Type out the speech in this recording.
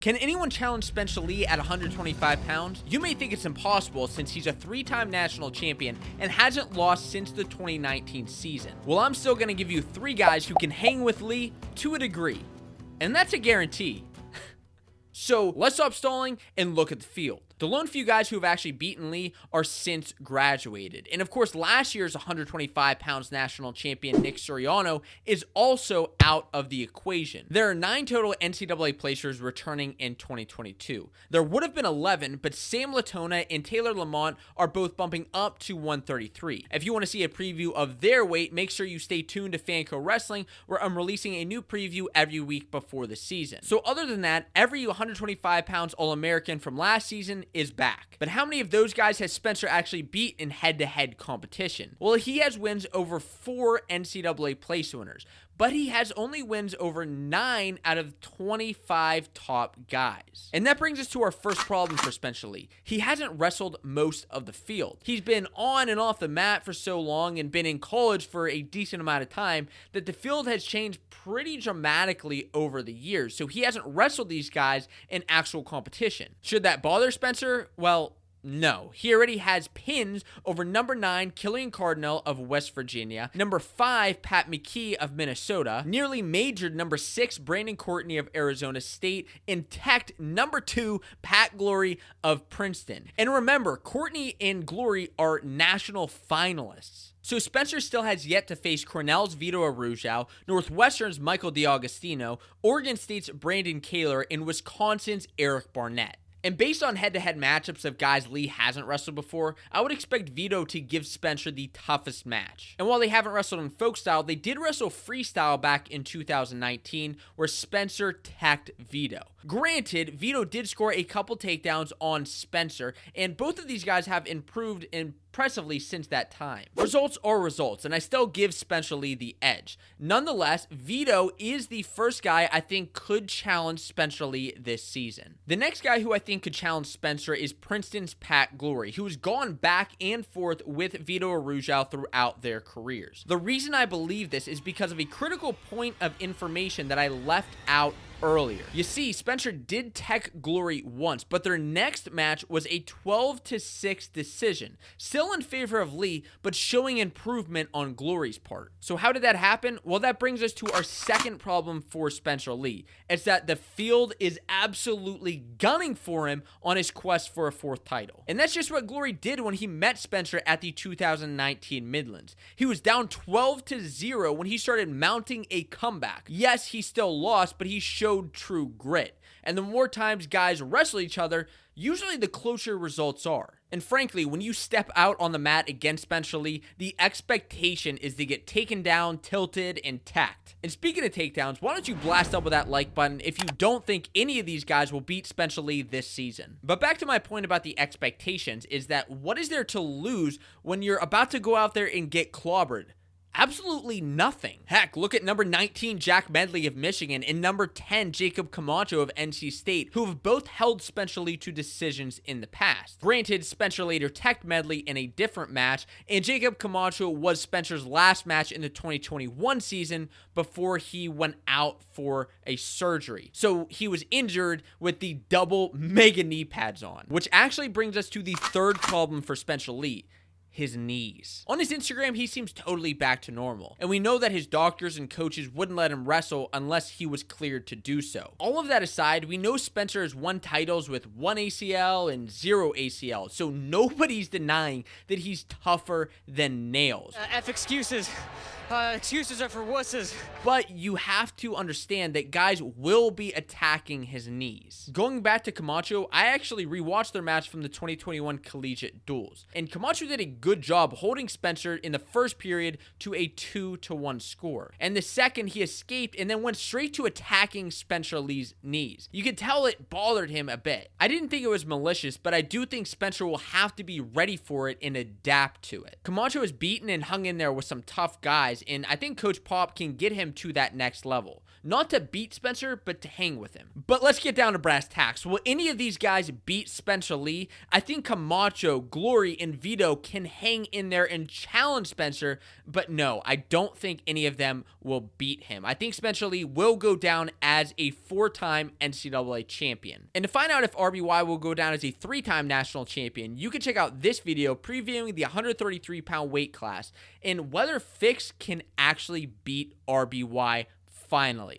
Can anyone challenge Spencer Lee at 125 pounds? You may think it's impossible since he's a 3-time national champion and hasn't lost since the 2019 season. Well, I'm still going to give you 3 guys who can hang with Lee to a degree. And that's a guarantee. So let's stop stalling and look at the field. The lone few guys who have actually beaten Lee are since graduated. And of course, last year's 125 pounds national champion Nick Suriano is also out of the equation. There are 9 total NCAA placers returning in 2022. There would have been 11, but Sam Latona and Taylor Lamont are both bumping up to 133. If you want to see a preview of their weight, make sure you stay tuned to Fanco Wrestling, where I'm releasing a new preview every week before the season. So other than that, every 125 pounds All-American from last season is back. But how many of those guys has Spencer actually beat in head-to-head competition? Well, he has wins over 4 NCAA place winners, but he has only wins over 9 out of 25 top guys. And that brings us to our first problem for Spencer Lee. He hasn't wrestled most of the field. He's been on and off the mat for so long and been in college for a decent amount of time that the field has changed pretty dramatically over the years. So he hasn't wrestled these guys in actual competition. Should that bother Spencer? Well, no. He already has pins over number 9, Killian Cardinal of West Virginia, number 5, Pat McKee of Minnesota, nearly majored number 6, Brandon Courtney of Arizona State, and teched number 2, Pat Glory of Princeton. And remember, Courtney and Glory are national finalists. So Spencer still has yet to face Cornell's Vito Arujau, Northwestern's Michael DiAugustino, Oregon State's Brandon Kaler, and Wisconsin's Eric Barnett. And based on head-to-head matchups of guys Lee hasn't wrestled before, I would expect Vito to give Spencer the toughest match. And while they haven't wrestled in folk style, they did wrestle freestyle back in 2019, where Spencer teched Vito. Granted, Vito did score a couple takedowns on Spencer, and both of these guys have improved impressively since that time. Results are results, and I still give Spencer Lee the edge. Nonetheless, Vito is the first guy I think could challenge Spencer Lee this season. The next guy who I think could challenge Spencer is Princeton's Pat Glory, who has gone back and forth with Vito Arujau throughout their careers. The reason I believe this is because of a critical point of information that I left out earlier. You see, Spencer did tech Glory once, but their next match was a 12-6 decision. Still in favor of Lee, but showing improvement on Glory's part. So how did that happen? Well, that brings us to our second problem for Spencer Lee. It's that the field is absolutely gunning for him on his quest for a 4th title. And that's just what Glory did when he met Spencer at the 2019 Midlands. He was down 12-0 when he started mounting a comeback. Yes, he still lost, but he showed true grit. And the more times guys wrestle each other, usually the closer results are. And frankly, when you step out on the mat against Spencer Lee, the expectation is to get taken down, tilted, and tacked. And speaking of takedowns, why don't you blast up with that like button if you don't think any of these guys will beat Spencer Lee this season. But back to my point about the expectations is that what is there to lose when you're about to go out there and get clobbered? Absolutely nothing. Heck, look at number 19, Jack Medley of Michigan, and number 10, Jacob Camacho of NC State, who have both held Spencer Lee to decisions in the past. Granted, Spencer later teched Medley in a different match, and Jacob Camacho was Spencer's last match in the 2021 season before he went out for a surgery. So he was injured with the double mega knee pads on, which actually brings us to the third problem for Spencer Lee. His knees. On his Instagram, he seems totally back to normal, and we know that his doctors and coaches wouldn't let him wrestle unless he was cleared to do so. All of that aside, we know Spencer has won titles with 1 ACL and 0 ACL, so nobody's denying that he's tougher than nails. Excuses. Excuses are for wusses. But you have to understand that guys will be attacking his knees. Going back to Camacho, I actually rewatched their match from the 2021 collegiate duels, and Camacho did a good job holding Spencer in the first period to a 2-1 score. And the second, he escaped and then went straight to attacking Spencer Lee's knees. You could tell it bothered him a bit. I didn't think it was malicious, but I do think Spencer will have to be ready for it and adapt to it. Camacho has beaten and hung in there with some tough guys, and I think Coach Pop can get him to that next level. not to beat Spencer, but to hang with him. But let's get down to brass tacks. Will any of these guys beat Spencer Lee? I think Camacho, Glory, and Vito can hang in there and challenge Spencer, but no, I don't think any of them will beat him. I think Spencer Lee will go down as a 4-time NCAA champion. And to find out if RBY will go down as a 3-time national champion, you can check out this video previewing the 133-pound weight class and whether Fix can actually beat RBY finally.